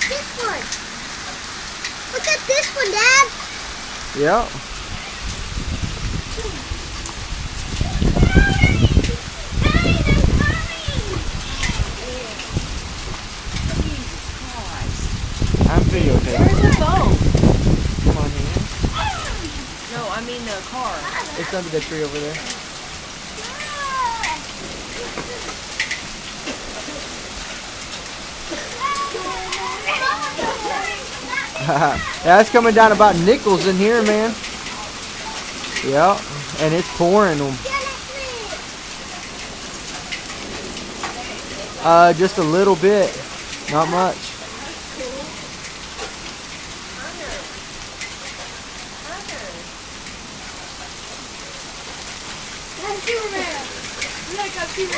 this one. Look at this one, Dad. Yep. I'm videotaping. Where's the phone? Come on here. No, I mean the car. It's under the tree over there. Yeah, it's coming down about nickels in here, man. Yep, and it's pouring them. Just a little bit, not much.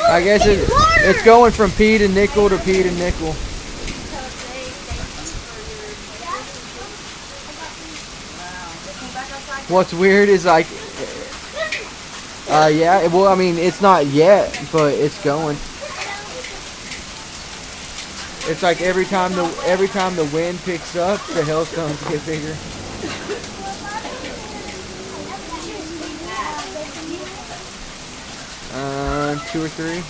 I guess it's going from pea to nickel to pea to nickel. What's weird is like, yeah, well, I mean, it's not yet, but it's going. It's like every time the wind picks up, the hailstones get bigger. 2 or 3.